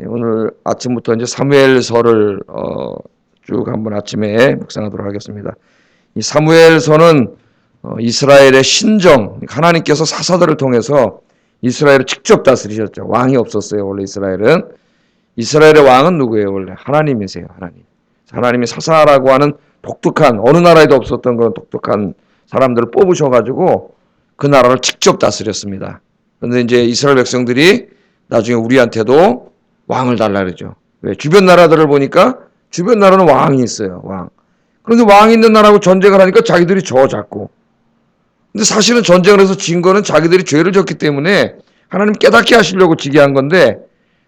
오늘 아침부터 이제 사무엘서를 쭉 한번 아침에 묵상하도록 하겠습니다. 이 사무엘서는 이스라엘의 신정, 하나님께서 사사들을 통해서 이스라엘을 직접 다스리셨죠. 왕이 없었어요. 원래 이스라엘은. 이스라엘의 왕은 누구예요? 원래 하나님이세요. 하나님. 하나님이 사사라고 하는 독특한, 어느 나라에도 없었던 그런 독특한 사람들을 뽑으셔가지고 그 나라를 직접 다스렸습니다. 그런데 이제 이스라엘 백성들이 나중에 우리한테도 왕을 달라 그러죠. 왜? 주변 나라들을 보니까 주변 나라는 왕이 있어요. 왕. 그런데 왕이 있는 나라하고 전쟁을 하니까 자기들이 자꾸. 근데 사실은 전쟁을 해서 진 거는 자기들이 죄를 졌기 때문에 하나님 깨닫게 하시려고 지게 한 건데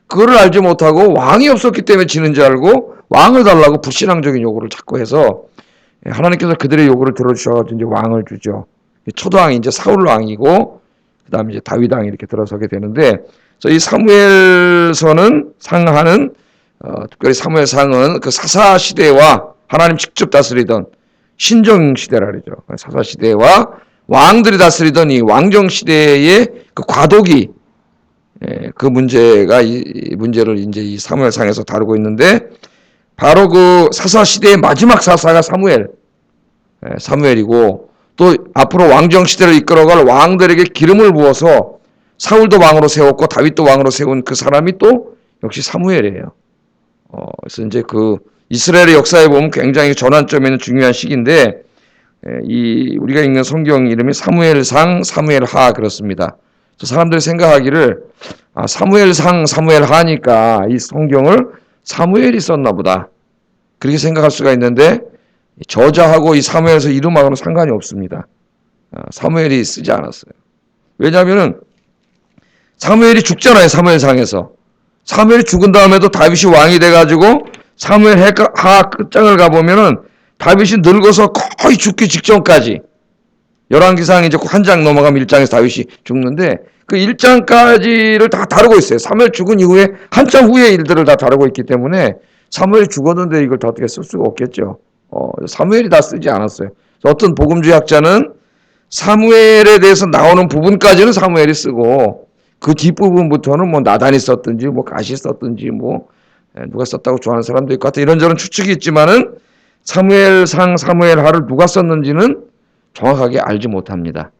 그거를 알지 못하고 왕이 없었기 때문에 지는 줄 알고 왕을 달라고 불신앙적인 요구를 자꾸 해서 하나님께서 그들의 요구를 들어주셔서 이제 왕을 주죠. 첫 왕이 이제 사울 왕이고 그 다음에 이제 다윗 왕이 이렇게 들어서게 되는데 이 사무엘서는 상하는 특별히 사무엘상은 그 사사 시대와 하나님 직접 다스리던 신정 시대라 그러죠. 사사 시대와 왕들이 다스리던 이 왕정 시대의 그 과도기 그 문제가 이 문제를 이제 이 사무엘상에서 다루고 있는데 바로 그 사사 시대의 마지막 사사가 사무엘이고 또 앞으로 왕정 시대를 이끌어갈 왕들에게 기름을 부어서 사울도 왕으로 세웠고 다윗도 왕으로 세운 그 사람이 또 역시 사무엘이에요. 그래서 이제 그 이스라엘의 역사에 보면 굉장히 전환점에 있는 중요한 시기인데 이 우리가 읽는 성경 이름이 사무엘상, 사무엘하 그렇습니다. 사람들이 생각하기를 사무엘상, 사무엘하니까 이 성경을 사무엘이 썼나 보다 그렇게 생각할 수가 있는데 저자하고 이 사무엘서 이름하고는 상관이 없습니다. 사무엘이 쓰지 않았어요. 왜냐하면은 사무엘이 죽잖아요. 사무엘상에서. 사무엘이 죽은 다음에도 다윗이 왕이 돼가지고 사무엘하 끝장을 가보면은 다윗이 늙어서 거의 죽기 직전까지 열왕기상 이제 한 장 넘어가면 1장에서 다윗이 죽는데 그 1장까지를 다 다루고 있어요. 사무엘 죽은 이후에 한참 후의 일들을 다 다루고 있기 때문에 사무엘이 죽었는데 이걸 다 어떻게 쓸 수가 없겠죠. 사무엘이 다 쓰지 않았어요. 어떤 복음주의학자는 사무엘에 대해서 나오는 부분까지는 사무엘이 쓰고 그 뒷부분부터는 뭐 나단이 썼든지 뭐 가시 썼든지 뭐 누가 썼다고 좋아하는 사람도 있고 하여튼 이런저런 추측이 있지만은 사무엘상 사무엘하를 누가 썼는지는 정확하게 알지 못합니다.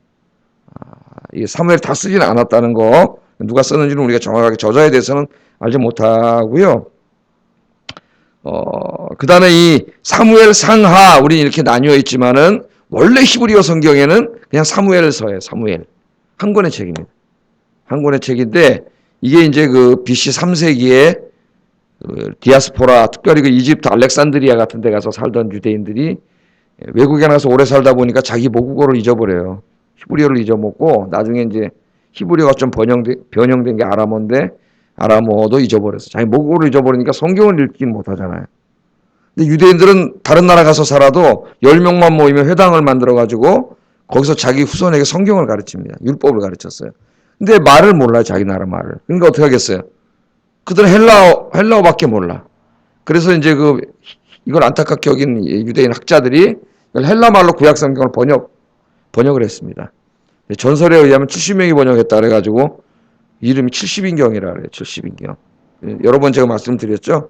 이 사무엘이 다 쓰지는 않았다는 거 누가 썼는지는 우리가 정확하게 저자에 대해서는 알지 못하고요. 그 다음에 이 사무엘상하 우리 이렇게 나뉘어 있지만은 원래 히브리어 성경에는 그냥 사무엘서예요. 사무엘 한 권의 책입니다. 한 권의 책인데 이게 이제 그 BC 3세기에 그 디아스포라 특별히 그 이집트 알렉산드리아 같은 데 가서 살던 유대인들이 외국에 나가서 오래 살다 보니까 자기 모국어를 잊어버려요. 히브리어를 잊어먹고 나중에 이제 히브리어가 좀 변형된 게 아람어인데 아람어도 잊어버렸어. 자기 모국어를 잊어버리니까 성경을 읽지는 못하잖아요. 근데 유대인들은 다른 나라 가서 살아도 10명만 모이면 회당을 만들어가지고 거기서 자기 후손에게 성경을 가르칩니다. 율법을 가르쳤어요. 근데 말을 몰라요. 자기 나라 말을. 그러니까 어떻게 하겠어요? 그들은 헬라어밖에 몰라. 그래서 이제 이걸 안타깝게 여긴 유대인 학자들이 헬라 말로 구약 성경을 번역을 했습니다. 전설에 의하면 70명이 번역했다 그래가지고 이름이 70인경이라 그래요. 70인경. 여러 번 제가 말씀드렸죠.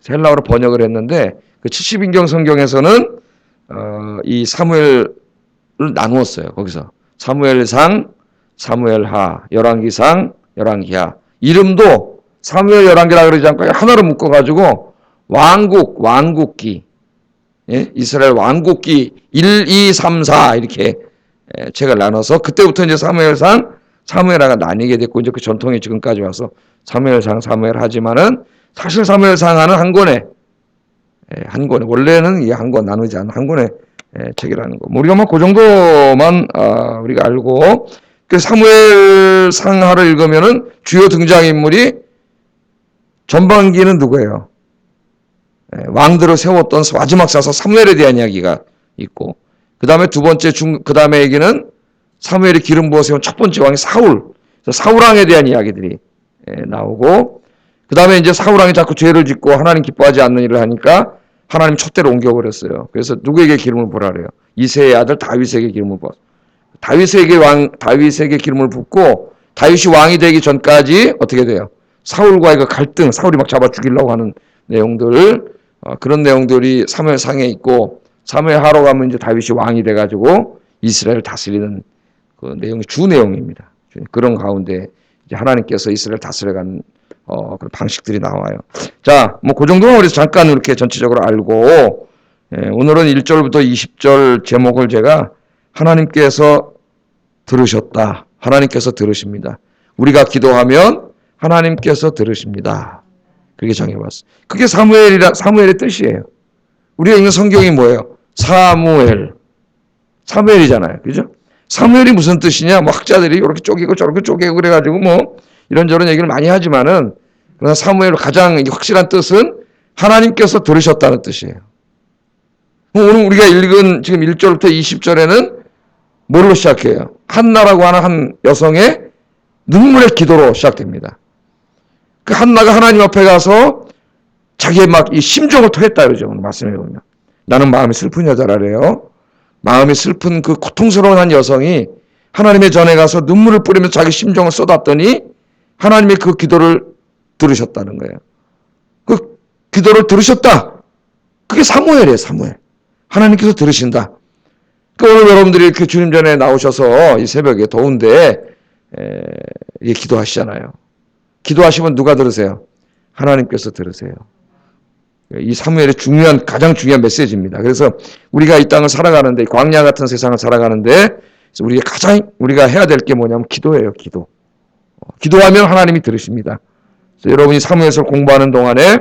헬라어로 번역을 했는데 그 70인경 성경에서는 이 사무엘을 나누었어요. 거기서 사무엘상, 사무엘하, 열왕기상, 열왕기하. 이름도 사무엘 열왕기라 그러지 않고 하나로 묶어가지고 왕국기, 예? 이스라엘 왕국기 1, 2, 3, 4 이렇게 책을 나눠서 그때부터 이제 사무엘상, 사무엘하가 나뉘게 됐고 이제 그 전통이 지금까지 와서 사무엘상, 사무엘하지만은 사실 사무엘상하는 한 권에 원래는 이 한 권 나누지 않는 한 권의 책이라는 거. 우리가 뭐 그 정도만 우리가 알고 그 사무엘상하를 읽으면은 주요 등장인물이 전반기는 누구예요? 왕들을 세웠던 마지막 사사 사무엘에 대한 이야기가 있고 그 다음에 두 번째 그 다음에 얘기는 사무엘이 기름 부어 세운 첫 번째 왕이 사울왕에 대한 이야기들이 나오고 그 다음에 이제 사울왕이 자꾸 죄를 짓고 하나님 기뻐하지 않는 일을 하니까 하나님 촛대를 옮겨버렸어요. 그래서 누구에게 기름을 부으라 그래요? 이새의 아들 다윗에게 기름을 부어 다윗에게 기름을 붓고 다윗이 왕이 되기 전까지 어떻게 돼요? 사울과의 그 갈등, 사울이 막 잡아 죽이려고 하는 내용들, 그런 내용들이 사무엘상에 있고, 사무엘하러 가면 이제 다윗이 왕이 돼가지고 이스라엘을 다스리는 그 내용이 주 내용입니다. 그런 가운데 이제 하나님께서 이스라엘 다스려가는 그런 방식들이 나와요. 자, 뭐 그 정도만 우리 잠깐 이렇게 전체적으로 알고, 오늘은 1절부터 20절 제목을 제가 하나님께서 들으셨다. 하나님께서 들으십니다. 우리가 기도하면 하나님께서 들으십니다. 그렇게 정해봤어요. 그게 사무엘의 뜻이에요. 우리가 읽는 성경이 뭐예요? 사무엘이잖아요. 그죠? 사무엘이 무슨 뜻이냐? 뭐 학자들이 이렇게 쪼개고 저렇게 쪼개고 그래가지고 뭐 이런저런 얘기를 많이 하지만은, 그러나 사무엘 가장 확실한 뜻은 하나님께서 들으셨다는 뜻이에요. 오늘 우리가 읽은 지금 1절부터 20절에는 뭘로 시작해요? 한나라고 하는 한 여성의 눈물의 기도로 시작됩니다. 그 한나가 하나님 앞에 가서 자기의 막 이 심정을 토했다 그러죠. 오늘 말씀해 보면. 나는 마음이 슬픈 여자라래요. 마음이 슬픈 그 고통스러운 한 여성이 하나님의 전에 가서 눈물을 뿌리면서 자기 심정을 쏟았더니 하나님의 그 기도를 들으셨다는 거예요. 그 기도를 들으셨다. 그게 사무엘이에요. 사무엘. 하나님께서 들으신다. 오늘 여러분들이 이렇게 주님 전에 나오셔서 이 새벽에 더운데 기도하시잖아요. 기도하시면 누가 들으세요? 하나님께서 들으세요. 이 사무엘의 가장 중요한 메시지입니다. 그래서 우리가 이 땅을 살아가는데, 광야 같은 세상을 살아가는데, 우리가 해야 될 게 뭐냐면 기도예요. 기도. 기도하면 하나님이 들으십니다. 그래서 여러분이 사무엘서를 공부하는 동안에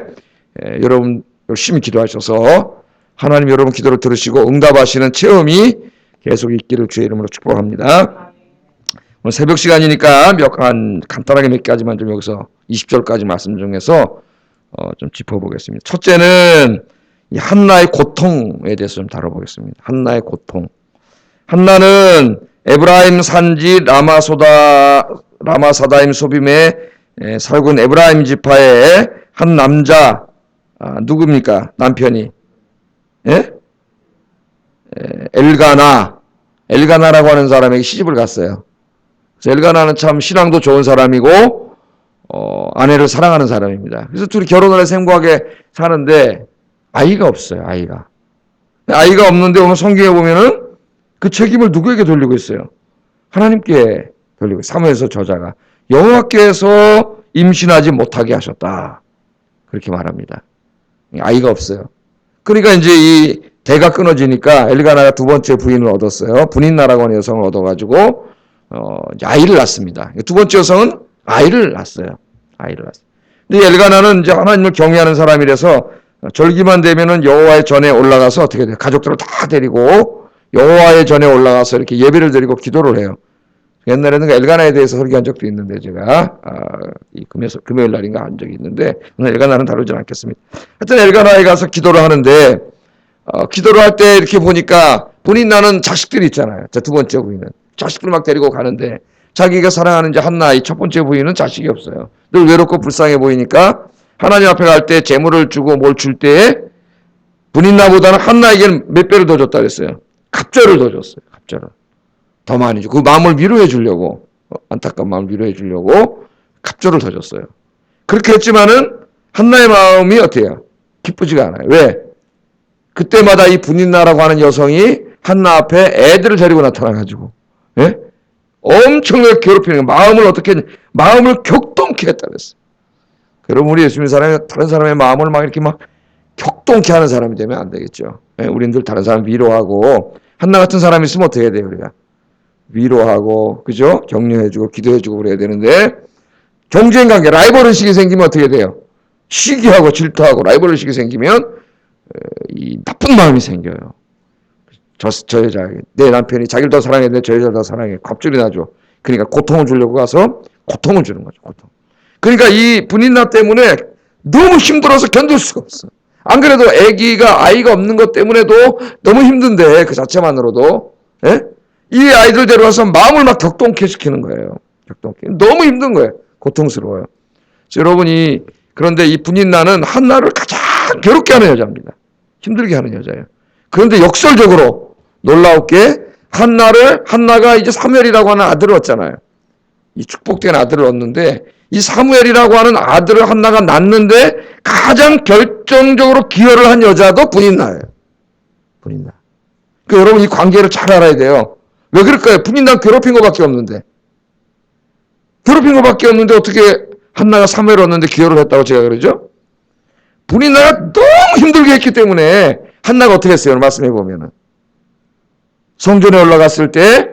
여러분 열심히 기도하셔서 하나님 여러분 기도를 들으시고 응답하시는 체험이 계속 있기를 주의 이름으로 축복합니다. 오늘 새벽 시간이니까 간단하게 몇 가지만 좀 여기서 20절까지 말씀 중에서 좀 짚어보겠습니다. 첫째는 이 한나의 고통에 대해서 좀 다뤄보겠습니다. 한나의 고통. 한나는 에브라임 산지 라마사다임 소빔에 살고 있는 에브라임 지파의 한 남자, 누굽니까? 남편이 엘가나라고 하는 사람에게 시집을 갔어요. 그래서 엘가나는 참 신앙도 좋은 사람이고 아내를 사랑하는 사람입니다. 그래서 둘이 결혼을 해서 행복하게 사는데 아이가 없어요. 아이가 없는데 오늘 성경에 보면은 그 책임을 누구에게 돌리고 있어요? 하나님께 돌리고 있어요. 사무엘서 저자가 여호와께서 임신하지 못하게 하셨다. 그렇게 말합니다. 아이가 없어요. 그러니까 이제 이 대가 끊어지니까 엘가나가 두 번째 부인을 얻었어요. 분인나라고 하는 여성을 얻어가지고 이제 아이를 낳습니다. 두 번째 여성은 아이를 낳았어요. 근데 엘가나는 이제 하나님을 경외하는 사람이라서 절기만 되면은 여호와의 전에 올라가서 어떻게 돼요? 가족들을 다 데리고 여호와의 전에 올라가서 이렇게 예배를 드리고 기도를 해요. 옛날에는 엘가나에 대해서 설교한 적도 있는데 제가 이 금요일 날인가 한 적이 있는데 오늘 엘가나는 다루지 않겠습니다. 하여튼 엘가나에 가서 기도를 하는데 기도를 할 때 이렇게 보니까 분인나는 자식들이 있잖아요. 두 번째 부인은 자식들 막 데리고 가는데 자기가 사랑하는 이제 한나 이 첫 번째 부인은 자식이 없어요. 늘 외롭고 불쌍해 보이니까 하나님 앞에 갈 때 재물을 주고 뭘 줄 때에 분인나보다는 한나에게는 몇 배를 더 줬다 그랬어요. 갑절을 더 줬어요. 갑절을 더 많이 주고 그 마음을 위로해 주려고 안타까운 마음을 위로해 주려고 갑절을 더 줬어요. 그렇게 했지만은 한나의 마음이 어때요? 기쁘지가 않아요. 왜? 그때마다 이 분인나라고 하는 여성이 한나 앞에 애들을 데리고 나타나가지고 엄청나게 괴롭히는 거예요. 마음을 격동케 했다 그랬어요. 여러분 우리 예수 믿는 사람이 다른 사람의 마음을 막 이렇게 막 격동케 하는 사람이 되면 안 되겠죠. 우리는 늘 다른 사람 위로하고 한나 같은 사람이 있으면 어떻게 해야 돼요 우리가? 위로하고 그죠? 격려해주고 기도해주고 그래야 되는데 경쟁관계 라이벌의식이 생기면 어떻게 돼요? 시기하고 질투하고 라이벌의식이 생기면 이 나쁜 마음이 생겨요. 저 여자 내 남편이 자기를 더 사랑했는데 저 여자를 더 사랑해. 갑질이 나죠. 그러니까 고통을 주려고 가서 고통을 주는 거죠. 고통. 그러니까 이 분인나 때문에 너무 힘들어서 견딜 수가 없어. 안 그래도 아이가 없는 것 때문에도 너무 힘든데 그 자체만으로도 이 아이들 데려와서 마음을 막 격동케 시키는 거예요. 너무 힘든 거예요. 고통스러워요. 여러분이 그런데 이 분인나는 한나를 가장 괴롭게 하는 여자입니다. 힘들게 하는 여자예요. 그런데 역설적으로 놀라웠게 한나가 이제 사무엘이라고 하는 아들을 얻잖아요. 이 축복된 아들을 얻는데 이 사무엘이라고 하는 아들을 한나가 낳는데 가장 결정적으로 기여를 한 여자도 분인나예요. 분인나. 그러니까 여러분 이 관계를 잘 알아야 돼요. 왜 그럴까요? 분인나 괴롭힌 것밖에 없는데. 괴롭힌 것밖에 없는데 어떻게 한나가 사무엘을 얻는데 기여를 했다고 제가 그러죠? 분인나가 너무 힘들게 했기 때문에 한나가 어떻게 했어요? 말씀해 보면은. 성전에 올라갔을 때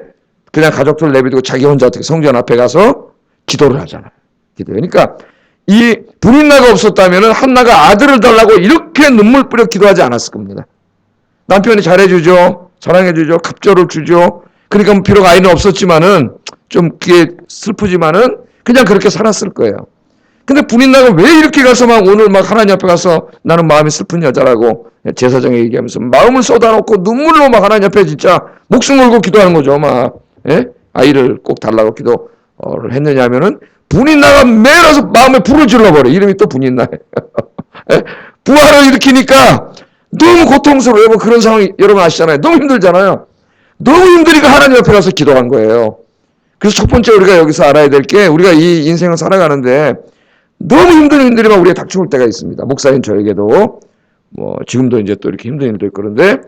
그냥 가족들 내비두고 자기 혼자 어떻게 성전 앞에 가서 기도를 하잖아요. 그러니까 이 분인나가 없었다면 한나가 아들을 달라고 이렇게 눈물 뿌려 기도하지 않았을 겁니다. 남편이 잘해주죠. 사랑해주죠. 갑절을 주죠. 그러니까 비록 아이는 없었지만은 좀 그게 슬프지만은 그냥 그렇게 살았을 거예요. 근데 분인나가 왜 이렇게 가서 막 오늘 막 하나님 앞에 가서 나는 마음이 슬픈 여자라고 제사장에 얘기하면서 마음을 쏟아놓고 눈물로 막 하나님 앞에 진짜 목숨 걸고 기도하는 거죠. 막 예? 아이를 꼭 달라고 기도를 했느냐 하면은 분인나가 매라서 마음에 불을 질러버려. 이름이 또 분인나예요. 부활을 일으키니까 너무 고통스러워요. 뭐 그런 상황이 여러분 아시잖아요. 너무 힘들잖아요. 너무 힘드니까 하나님 앞에 가서 기도한 거예요. 그래서 첫 번째 우리가 여기서 알아야 될 게 우리가 이 인생을 살아가는데 너무 힘든 일들이 막 우리가 닥쳐올 때가 있습니다. 목사님 저에게도 뭐 지금도 이제 또 이렇게 힘든 일도 있고 그런데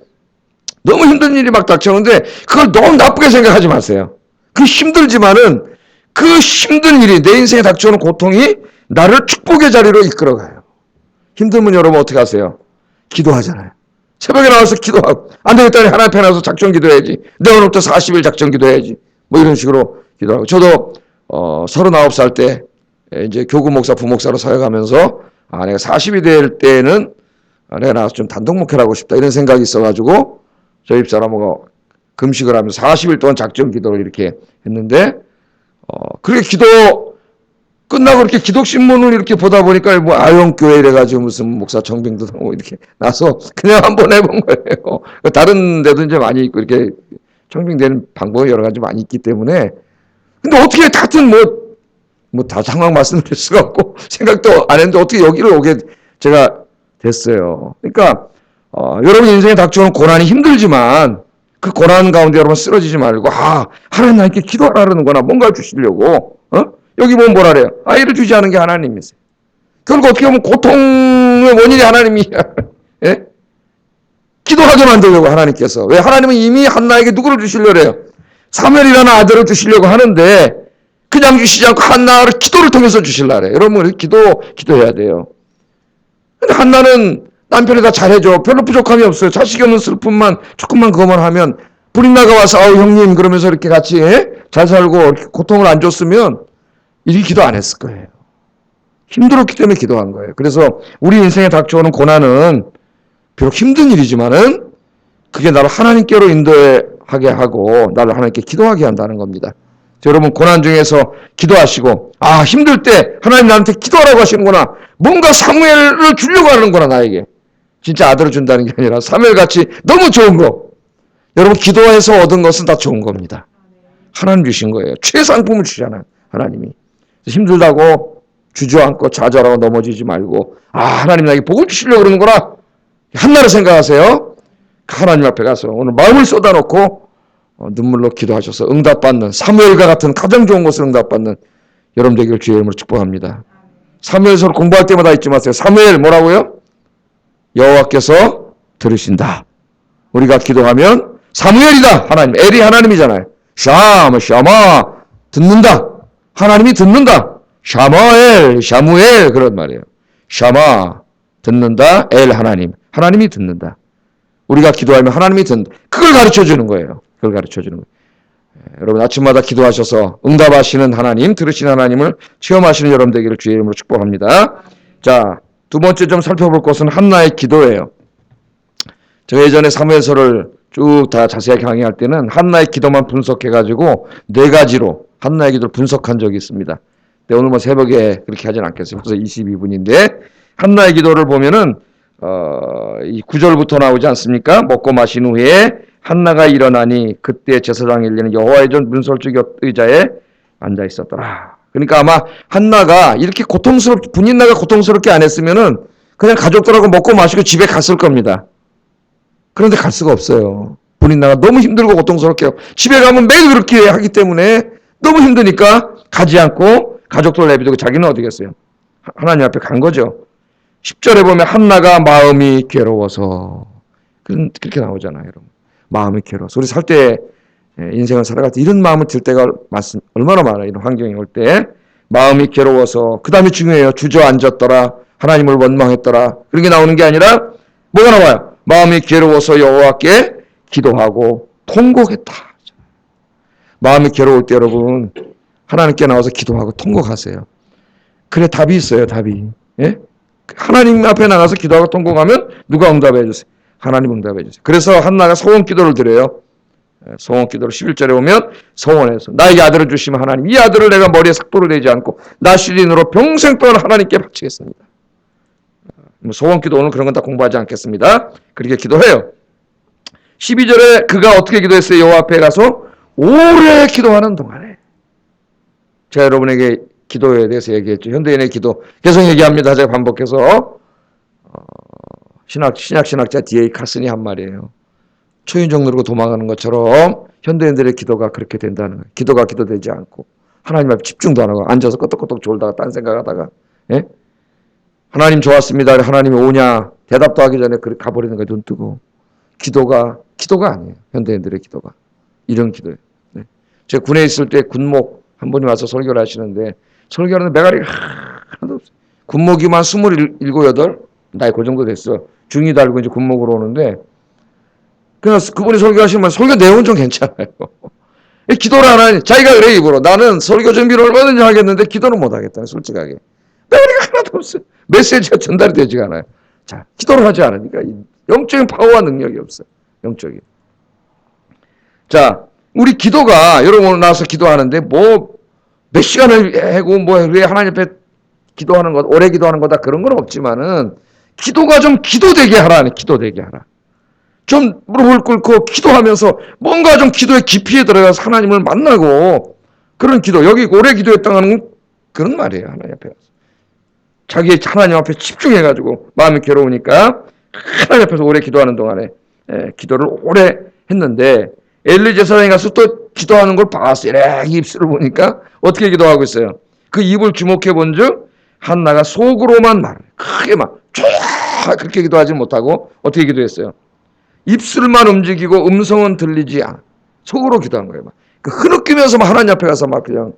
너무 힘든 일이 막 닥쳐오는데 그걸 너무 나쁘게 생각하지 마세요. 그 힘들지만은 그 힘든 일이 내 인생에 닥쳐오는 고통이 나를 축복의 자리로 이끌어가요. 힘들면 여러분 어떻게 하세요? 기도하잖아요. 새벽에 나와서 기도하고 안 되겠다 하나님 앞에 나와서 작전 기도해야지. 내 오늘부터 40일 작전 기도해야지. 뭐 이런 식으로 기도하고 저도 39살 때 이제 교구 목사 부목사로 사역하면서 내가 40이 될 때는 내가 나와서 좀 단독 목회를 하고 싶다 이런 생각이 있어가지고 저희 집사람하고 금식을 하면서 40일 동안 작전 기도를 이렇게 했는데 그렇게 기도 끝나고 이렇게 기독신문을 이렇게 보다 보니까 뭐 아영교회 이래가지고 무슨 목사 정빙도 하고 이렇게 나서 그냥 한번 해본 거예요. 다른 데도 이제 많이 있고 이렇게 정빙되는 방법이 여러 가지 많이 있기 때문에 근데 어떻게 같은 뭐 다 상황 말씀드릴 수가 없고 생각도 안 했는데 어떻게 여기를 오게 제가 됐어요. 그러니까 여러분 인생에 닥쳐오는 고난이 힘들지만 그 고난 가운데 여러분 쓰러지지 말고 하나님 나에게 기도하라는구나 뭔가를 주시려고 여기 보면 뭐라 그래요? 아이를 주지 않은 게 하나님이세요. 결국 어떻게 보면 고통의 원인이 하나님이야. 예? 기도하게 만들려고 하나님께서. 왜? 하나님은 이미 한나에게 누구를 주시려고 그래요? 사무엘이라는 아들을 주시려고 하는데 그냥 주시지 않고 한나를 기도를 통해서 주시려고 그래요. 여러분 기도해야 돼요. 근데 한나는 남편이 다 잘해줘. 별로 부족함이 없어요. 자식이 없는 슬픔만 조금만 그것만 하면 불인나가 와서 형님 그러면서 이렇게 같이 잘 살고 이렇게 고통을 안 줬으면 이렇게 기도 안 했을 거예요. 힘들었기 때문에 기도한 거예요. 그래서 우리 인생에 닥쳐오는 고난은 비록 힘든 일이지만은 그게 나를 하나님께로 인도하게 하고 나를 하나님께 기도하게 한다는 겁니다. 여러분 고난 중에서 기도하시고 힘들 때 하나님 나한테 기도하라고 하시는구나. 뭔가 사무엘을 주려고 하는구나 나에게. 진짜 아들을 준다는 게 아니라 사무엘같이 너무 좋은 거. 여러분 기도해서 얻은 것은 다 좋은 겁니다. 하나님 주신 거예요. 최상품을 주잖아요. 하나님이. 힘들다고 주저앉고 좌절하고 넘어지지 말고 하나님 나에게 복을 주시려고 그러는구나. 한나를 생각하세요. 하나님 앞에 가서 오늘 마음을 쏟아놓고 눈물로 기도하셔서 응답받는 사무엘과 같은 가장 좋은 것을 응답받는 여러분 되기를 주의 이름으로 축복합니다. 사무엘서를 공부할 때마다 잊지 마세요. 사무엘 뭐라고요? 여호와께서 들으신다. 우리가 기도하면 사무엘이다. 하나님. 엘이 하나님이잖아요. 샤마 듣는다. 하나님이 듣는다. 샤무엘 그런 말이에요. 샤마 듣는다. 엘 하나님이 듣는다. 우리가 기도하면 하나님이 듣는다. 그걸 가르쳐 주는 거예요. 여러분 아침마다 기도하셔서 응답하시는 하나님, 들으시는 하나님을 체험하시는 여러분 되기를 주의 이름으로 축복합니다. 자, 두 번째 좀 살펴볼 것은 한나의 기도예요. 제가 예전에 사무엘서를 쭉 다 자세하게 강의할 때는 한나의 기도만 분석해가지고 4가지로 한나의 기도를 분석한 적이 있습니다. 근데 오늘 새벽에 그렇게 하진 않겠어요. 벌써 22분인데 한나의 기도를 보면은 이 9절부터 나오지 않습니까? 먹고 마신 후에 한나가 일어나니 그때 제사장 엘리는 여호와의 전 문설주 곁 의자에 앉아 있었더라. 그러니까 아마 한나가 이렇게 분인나가 고통스럽게 안 했으면은 그냥 가족들하고 먹고 마시고 집에 갔을 겁니다. 그런데 갈 수가 없어요. 분인나가 너무 힘들고 고통스럽게 집에 가면 매일 그렇게 하기 때문에 너무 힘드니까 가지 않고 가족들 내비두고 자기는 어디 갔어요? 하나님 앞에 간 거죠. 10절에 보면 한나가 마음이 괴로워서 그렇게 나오잖아요. 여러분. 마음이 괴로워서. 우리 살 때 인생을 살아갈 때 이런 마음을 들 때가 얼마나 많아요. 이런 환경이 올 때. 마음이 괴로워서. 그 다음에 중요해요. 주저앉았더라. 하나님을 원망했더라. 그런 게 나오는 게 아니라 뭐가 나와요? 마음이 괴로워서 여호와께 기도하고 통곡했다. 마음이 괴로울 때 여러분 하나님께 나와서 기도하고 통곡하세요. 그래 답이 있어요. 답이. 예? 하나님 앞에 나가서 기도하고 통곡하면 누가 응답해 주세요? 하나님 응답해 주세요. 그래서 한나가 소원 기도를 드려요. 소원 기도를 11절에 보면 소원해서 나에게 아들을 주시면 하나님 이 아들을 내가 머리에 삭도를 내지 않고 나 시린으로 평생 동안 하나님께 바치겠습니다. 소원 기도 오늘 그런 건 다 공부하지 않겠습니다. 그렇게 기도해요. 12절에 그가 어떻게 기도했어요? 여호와 앞에 가서 오래 기도하는 동안에 제가 여러분에게 기도에 대해서 얘기했죠. 현대인의 기도 계속 얘기합니다. 제가 반복해서 신학자 D.A. 칼슨이 한 말이에요. 초인종 누르고 도망가는 것처럼 현대인들의 기도가 그렇게 된다는 거예요. 기도가 기도되지 않고 하나님 앞에 집중도 안 하고 앉아서 끄떡끄떡 졸다가 딴 생각하다가 예? 하나님 좋았습니다. 하나님이 오냐 대답도 하기 전에 그렇게 가버리는 거예요. 눈 뜨고 기도가 아니에요. 현대인들의 기도가 이런 기도예요. 네. 제가 군에 있을 때 군목 한 분이 와서 설교를 하시는데 설교하는데 메가리가 하나도 없어요. 군목이만 27, 8 나이 그 정도 됐어. 중이 달고 이제 군목으로 오는데 그냥 그분이 설교하시면 설교 내용은 좀 괜찮아요. 기도를 안 하니 자기가 그래 입으로 나는 설교 준비를 얼마든지 하겠는데 기도는 못 하겠다. 솔직하게. 메가리가 하나도 없어요. 메시지가 전달이 되지가 않아요. 자, 기도를 하지 않으니까 영적인 파워와 능력이 없어요. 영적인. 자, 우리 기도가 여러분 오늘 나와서 기도하는데 뭐 몇 시간을 해고 뭐 왜 하나님 앞에 기도하는 것 오래 기도하는 거다 그런 건 없지만은 기도가 좀 기도되게 하라는 기도되게 하라. 좀 무릎을 꿇고 기도하면서 뭔가 좀 기도의 깊이에 들어가서 하나님을 만나고 그런 기도 여기 오래 기도했다는 그런 말이에요. 하나님 앞에 가서 자기 하나님 앞에 집중해가지고 마음이 괴로우니까 하나님 앞에서 오래 기도하는 동안에 기도를 오래 했는데 엘리 제사장이 가서 또 기도하는 걸 봤어요. 입술을 보니까 어떻게 기도하고 있어요? 그 입을 주목해 본즉 한나가 속으로만 말해 크게 막 그렇게 기도하지 못하고 어떻게 기도했어요? 입술만 움직이고 음성은 들리지 않아. 속으로 기도한 거예요. 막. 흐느끼면서 막 하나님 앞에 가서 막 그냥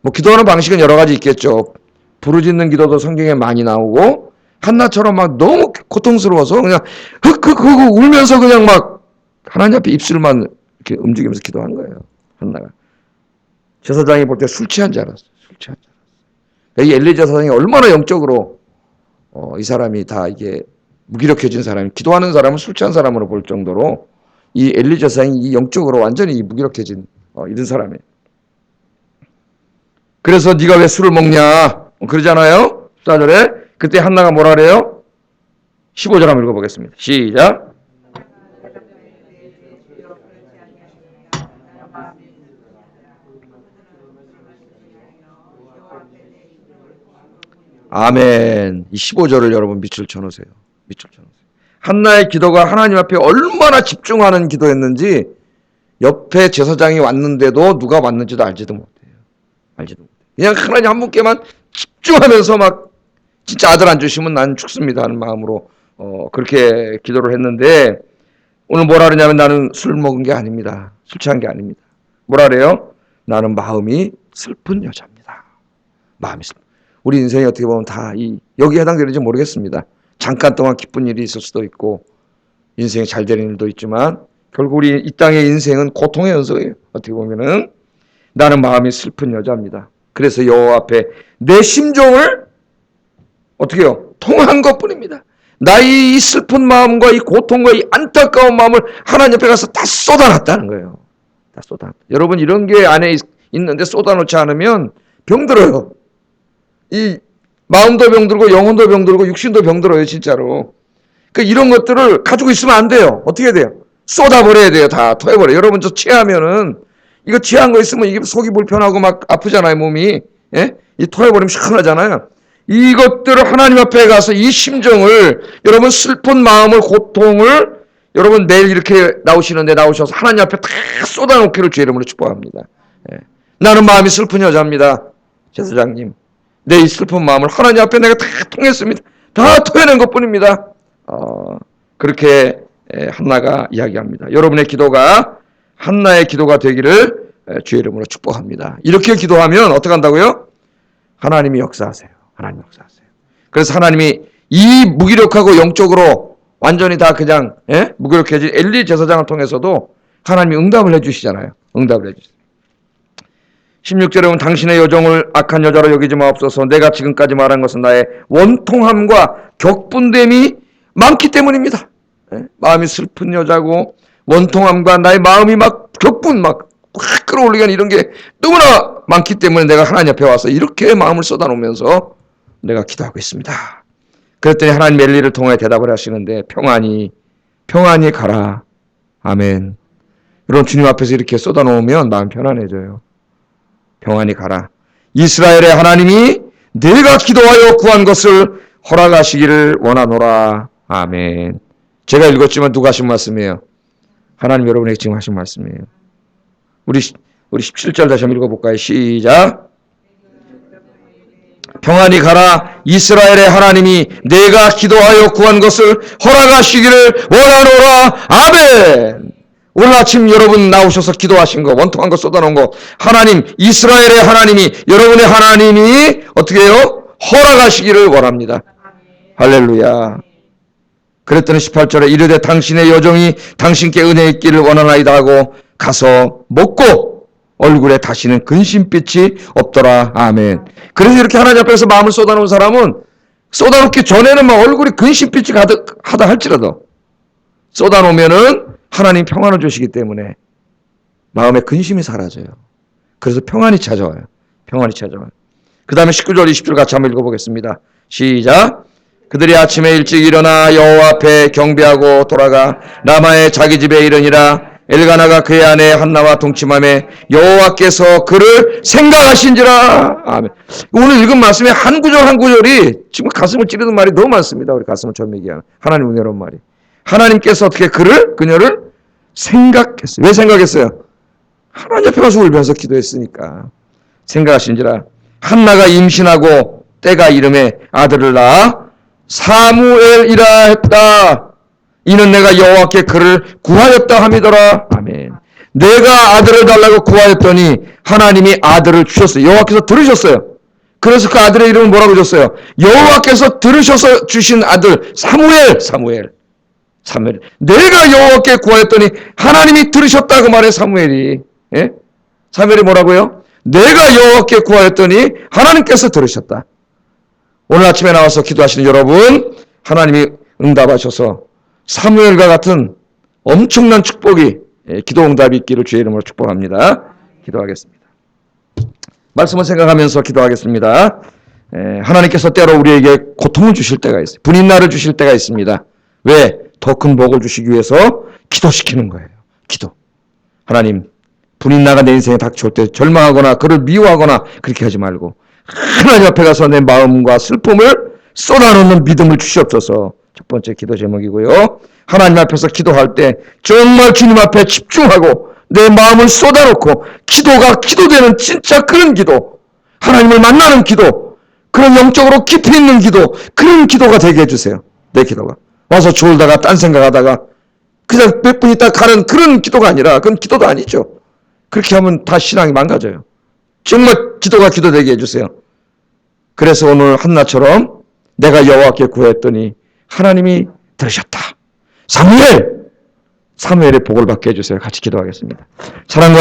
뭐 기도하는 방식은 여러 가지 있겠죠. 부르짖는 기도도 성경에 많이 나오고 한나처럼 막 너무 고통스러워서 그냥 흑흑흑 울면서 그냥 막 하나님 앞에 입술만 이렇게 움직이면서 기도한 거예요. 한나가. 제사장이 볼 때 술 취한 줄 알았어요. 술 취한 줄 알았어요. 이 엘리 제사장이 얼마나 영적으로 이 사람이 다 이게 무기력해진 사람이 기도하는 사람은 술 취한 사람으로 볼 정도로 이 엘리 제사장이 이 영적으로 완전히 무기력해진 이런 사람이에요. 그래서 네가 왜 술을 먹냐 그러잖아요. 14절에 그때 한나가 뭐라 그래요? 15절 한번 읽어보겠습니다. 시작. 아멘. 이 15절을 여러분 밑줄 쳐놓으세요. 밑줄 쳐놓으세요. 한나의 기도가 하나님 앞에 얼마나 집중하는 기도였는지 옆에 제사장이 왔는데도 누가 왔는지도 알지도 못해요. 알지도 못해요. 그냥 하나님 한 분께만 집중하면서 막 진짜 아들 안 주시면 난 죽습니다 하는 마음으로 그렇게 기도를 했는데 오늘 뭐라 그러냐면 나는 술 먹은 게 아닙니다. 술 취한 게 아닙니다. 뭐라 그래요? 나는 마음이 슬픈 여자입니다. 마음이 슬픈. 우리 인생이 어떻게 보면 다 여기에 해당되는지 모르겠습니다. 잠깐 동안 기쁜 일이 있을 수도 있고 인생이 잘 되는 일도 있지만 결국 우리 이 땅의 인생은 고통의 연속이에요. 어떻게 보면은 나는 마음이 슬픈 여자입니다. 그래서 여호와 앞에 내 심정을 어떻게 해요? 통한 것뿐입니다. 나의 이 슬픈 마음과 이 고통과 이 안타까운 마음을 하나님 앞에 가서 다 쏟아놨다는 거예요. 다 쏟아놨다. 여러분 이런 게 안에 있는데 쏟아놓지 않으면 병들어요. 이 마음도 병들고 영혼도 병들고 육신도 병들어요. 진짜로. 그러니까 이런 것들을 가지고 있으면 안 돼요. 어떻게 돼요? 쏟아버려야 돼요. 다 토해버려요. 여러분 저 취하면은 이거 취한 거 있으면 이게 속이 불편하고 막 아프잖아요. 몸이. 예? 이 토해버리면 시원하잖아요. 이것들을 하나님 앞에 가서 이 심정을 여러분 슬픈 마음을 고통을 여러분 내일 이렇게 나오셔서 하나님 앞에 다 쏟아놓기를 주의 이름으로 축복합니다. 예. 나는 마음이 슬픈 여자입니다. 제사장님, 내 이 슬픈 마음을 하나님 앞에 내가 다 통했습니다. 다 토해낸 것뿐입니다. 그렇게 한나가 이야기합니다. 여러분의 기도가 한나의 기도가 되기를 주의 이름으로 축복합니다. 이렇게 기도하면 어떻게 한다고요? 하나님이 역사하세요. 하나님 역사하세요. 그래서 하나님이 이 무기력하고 영적으로 완전히 다 그냥 무기력해진 엘리 제사장을 통해서도 하나님이 응답을 해주시잖아요. 응답을 해주세요. 16절에 보면 당신의 여종을 악한 여자로 여기지 마옵소서. 내가 지금까지 말한 것은 나의 원통함과 격분됨이 많기 때문입니다. 마음이 슬픈 여자고 원통함과 나의 마음이 막 격분 막 확 끌어올리는 이런 게 너무나 많기 때문에 내가 하나님 앞에 와서 이렇게 마음을 쏟아놓으면서 내가 기도하고 있습니다. 그랬더니 하나님 엘리를 통해 대답을 하시는데 평안히 가라. 아멘. 여러분 주님 앞에서 이렇게 쏟아놓으면 마음 편안해져요. 평안히 가라. 이스라엘의 하나님이 내가 기도하여 구한 것을 허락하시기를 원하노라. 아멘. 제가 읽었지만 누가 하신 말씀이에요? 하나님 여러분에게 지금 하신 말씀이에요. 우리 17절 다시 한번 읽어볼까요? 시작. 평안히 가라. 이스라엘의 하나님이 내가 기도하여 구한 것을 허락하시기를 원하노라. 아멘. 오늘 아침 여러분 나오셔서 기도하신 거, 원통한 거 쏟아놓은 거, 하나님, 이스라엘의 하나님이, 여러분의 하나님이 어떻게 해요? 허락하시기를 원합니다. 할렐루야. 그랬더니 18절에 이르되 당신의 여종이 당신께 은혜 있기를 원하나이다 하고 가서 먹고 얼굴에 다시는 근심빛이 없더라. 아멘. 그래서 이렇게 하나님 앞에서 마음을 쏟아놓은 사람은 쏟아놓기 전에는 막 얼굴이 근심빛이 가득하다 할지라도 쏟아놓으면은 하나님 평안을 주시기 때문에 마음의 근심이 사라져요. 그래서 평안이 찾아와요. 평안이 찾아와요. 그 다음에 19절 20절 같이 한번 읽어보겠습니다. 시작. 그들이 아침에 일찍 일어나 여호와 앞에 경배하고 돌아가 라마의 자기 집에 이르니라. 엘가나가 그의 아내 한나와 동침하며 여호와께서 그를 생각하신지라. 아멘. 오늘 읽은 말씀에 한 구절 한 구절이 지금 가슴을 찌르는 말이 너무 많습니다. 우리 가슴을 절매게 하는 하나님 은혜로운 말이. 하나님께서 어떻게 그녀를 생각했어요. 왜 생각했어요? 하나님 앞에 가서 울면서 기도했으니까. 생각하신지라. 한나가 임신하고 때가 이름에 아들을 낳아 사무엘이라 했다. 이는 내가 여호와께 그를 구하였다 함이더라. 아멘. 내가 아들을 달라고 구하였더니 하나님이 아들을 주셨어요. 여호와께서 들으셨어요. 그래서 그 아들의 이름은 뭐라고 줬어요? 여호와께서 들으셔서 주신 아들 사무엘. 내가 여호와께 구하였더니 하나님이 들으셨다 그 말에 사무엘이. 예? 사무엘이 뭐라고요? 내가 여호와께 구하였더니 하나님께서 들으셨다. 오늘 아침에 나와서 기도하시는 여러분, 하나님이 응답하셔서 사무엘과 같은 엄청난 축복이, 기도 응답이 있기를 주의 이름으로 축복합니다. 기도하겠습니다. 말씀을 생각하면서 기도하겠습니다. 하나님께서 때로 우리에게 고통을 주실 때가 있어요. 분인날을 주실 때가 있습니다. 왜? 더 큰 복을 주시기 위해서 기도시키는 거예요. 기도. 하나님, 분인나가 내 인생에 닥쳐올 때 절망하거나 그를 미워하거나 그렇게 하지 말고 하나님 앞에 가서 내 마음과 슬픔을 쏟아놓는 믿음을 주시옵소서. 첫 번째 기도 제목이고요. 하나님 앞에서 기도할 때 정말 주님 앞에 집중하고 내 마음을 쏟아놓고 기도가 기도되는 진짜 그런 기도, 하나님을 만나는 기도, 그런 영적으로 깊이 있는 기도, 그런 기도가 되게 해주세요. 내 기도가. 와서 졸다가 딴 생각하다가 그냥 몇 분 있다 가는 그런 기도가 아니라, 그건 기도도 아니죠. 그렇게 하면 다 신앙이 망가져요. 정말 기도가 기도되게 해주세요. 그래서 오늘 한나처럼 내가 여호와께 구했더니 하나님이 들으셨다. 사무엘의 복을 받게 해주세요. 같이 기도하겠습니다. 사랑과